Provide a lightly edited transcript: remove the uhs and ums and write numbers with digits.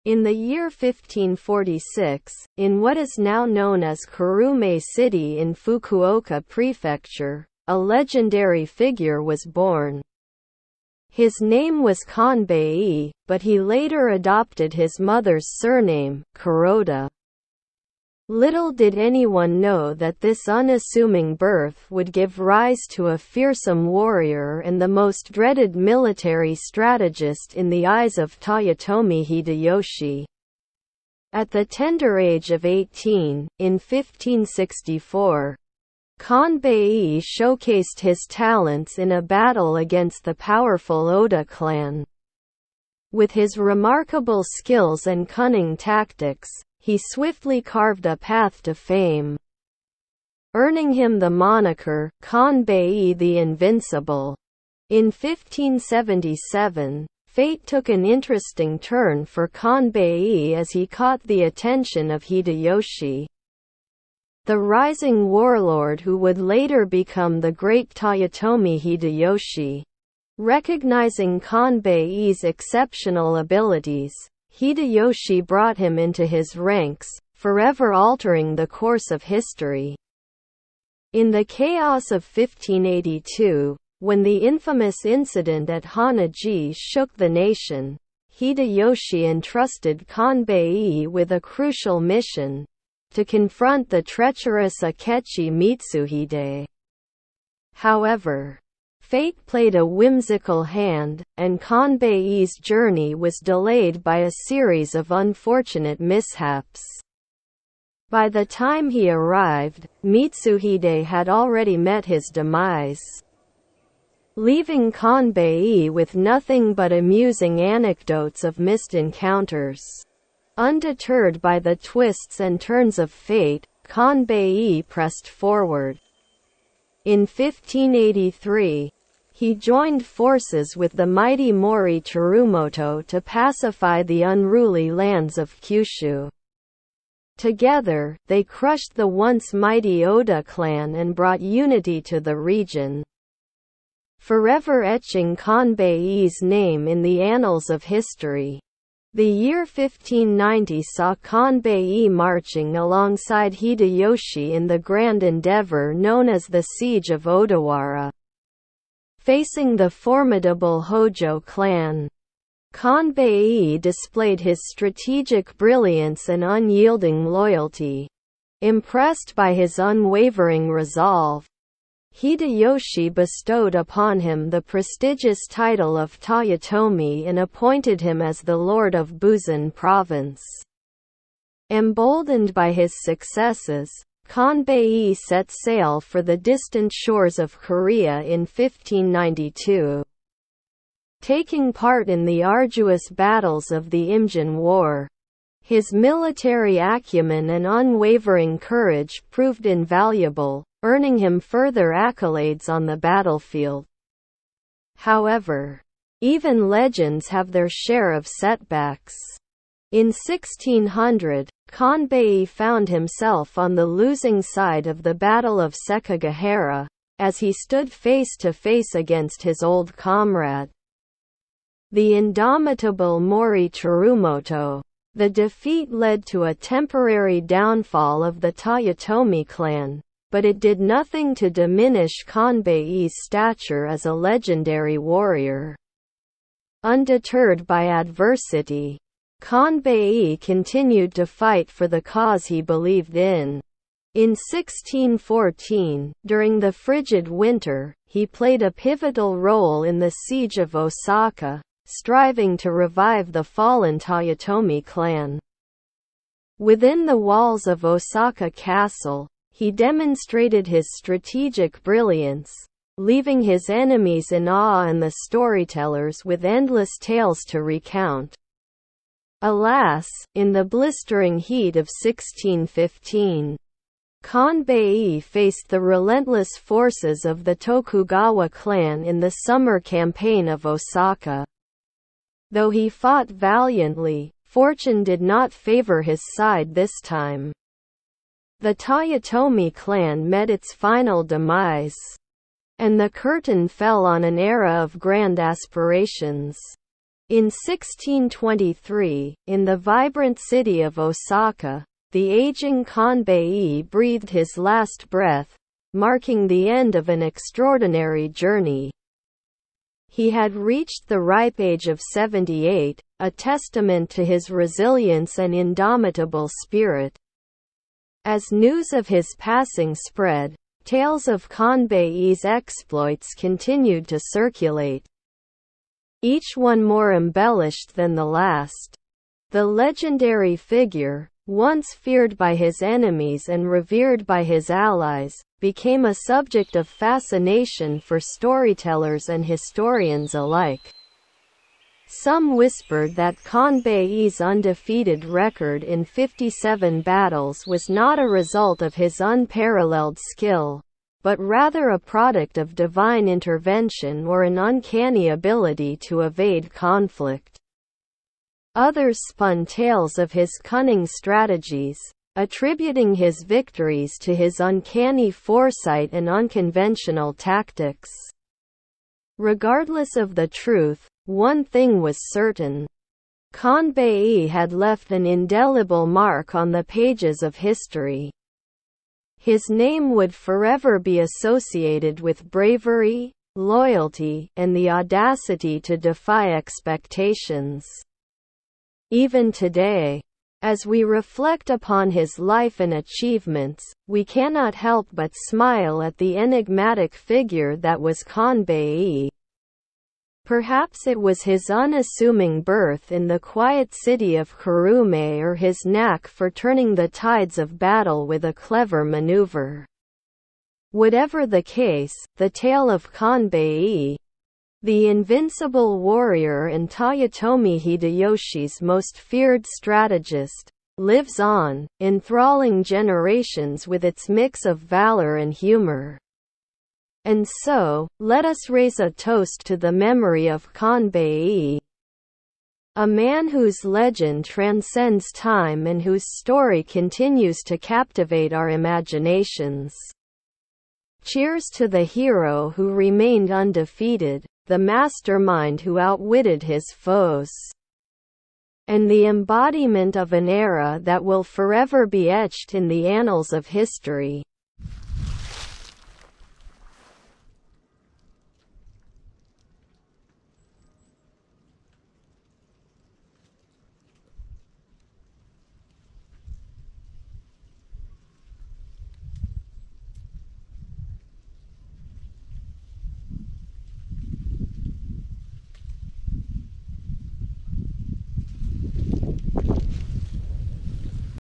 In the year 1546, in what is now known as Kurume City in Fukuoka Prefecture, a legendary figure was born. His name was Kanbee, but he later adopted his mother's surname, Kuroda. Little did anyone know that this unassuming birth would give rise to a fearsome warrior and the most dreaded military strategist in the eyes of Toyotomi Hideyoshi. At the tender age of 18, in 1564, Kanbee showcased his talents in a battle against the powerful Oda clan. With his remarkable skills and cunning tactics, he swiftly carved a path to fame, earning him the moniker, Kanbee the Invincible. In 1577, fate took an interesting turn for Kanbee as he caught the attention of Hideyoshi, the rising warlord who would later become the great Toyotomi Hideyoshi. Recognizing Kanbee's exceptional abilities, Hideyoshi brought him into his ranks, forever altering the course of history. In the chaos of 1582, when the infamous incident at Hanaji shook the nation, Hideyoshi entrusted Kanbee with a crucial mission: to confront the treacherous Akechi Mitsuhide. However, fate played a whimsical hand, and Kanbee's journey was delayed by a series of unfortunate mishaps. By the time he arrived, Mitsuhide had already met his demise, leaving Kanbee with nothing but amusing anecdotes of missed encounters. Undeterred by the twists and turns of fate, Kanbee pressed forward. In 1583, he joined forces with the mighty Mori Tsurumoto to pacify the unruly lands of Kyushu. Together, they crushed the once mighty Oda clan and brought unity to the region, forever etching Kanbee's name in the annals of history. The year 1590 saw Kanbee marching alongside Hideyoshi in the grand endeavor known as the Siege of Odawara, facing the formidable Hojo clan. Kanbee displayed his strategic brilliance and unyielding loyalty. Impressed by his unwavering resolve, Hideyoshi bestowed upon him the prestigious title of Toyotomi and appointed him as the Lord of Busan Province. Emboldened by his successes, Kanbee set sail for the distant shores of Korea in 1592. Taking part in the arduous battles of the Imjin War, his military acumen and unwavering courage proved invaluable, earning him further accolades on the battlefield. However, even legends have their share of setbacks. In 1600, Kanbee found himself on the losing side of the Battle of Sekigahara, as he stood face to face against his old comrade, the indomitable Mori Tsurumoto. The defeat led to a temporary downfall of the Toyotomi clan, but it did nothing to diminish Kanbee's stature as a legendary warrior. Undeterred by adversity, Kanbee continued to fight for the cause he believed in. In 1614, during the frigid winter, he played a pivotal role in the siege of Osaka, striving to revive the fallen Toyotomi clan. Within the walls of Osaka Castle, he demonstrated his strategic brilliance, leaving his enemies in awe and the storytellers with endless tales to recount. Alas, in the blistering heat of 1615, Kanbee faced the relentless forces of the Tokugawa clan in the summer campaign of Osaka. Though he fought valiantly, fortune did not favor his side this time. The Toyotomi clan met its final demise, and the curtain fell on an era of grand aspirations. In 1623, in the vibrant city of Osaka, the aging Kanbei breathed his last breath, marking the end of an extraordinary journey. He had reached the ripe age of 78, a testament to his resilience and indomitable spirit. As news of his passing spread, tales of Kanbei's exploits continued to circulate, each one more embellished than the last. The legendary figure, once feared by his enemies and revered by his allies, became a subject of fascination for storytellers and historians alike. Some whispered that Kanbei's undefeated record in 57 battles was not a result of his unparalleled skill, but rather a product of divine intervention or an uncanny ability to evade conflict. Others spun tales of his cunning strategies, attributing his victories to his uncanny foresight and unconventional tactics. Regardless of the truth, one thing was certain. Kanbei had left an indelible mark on the pages of history. His name would forever be associated with bravery, loyalty, and the audacity to defy expectations. Even today, as we reflect upon his life and achievements, we cannot help but smile at the enigmatic figure that was Kanbei. Perhaps it was his unassuming birth in the quiet city of Kurume or his knack for turning the tides of battle with a clever maneuver. Whatever the case, the tale of Kanbei, the invincible warrior and Toyotomi Hideyoshi's most feared strategist, lives on, enthralling generations with its mix of valor and humor. And so, let us raise a toast to the memory of Kanbei, a man whose legend transcends time and whose story continues to captivate our imaginations. Cheers to the hero who remained undefeated, the mastermind who outwitted his foes, and the embodiment of an era that will forever be etched in the annals of history.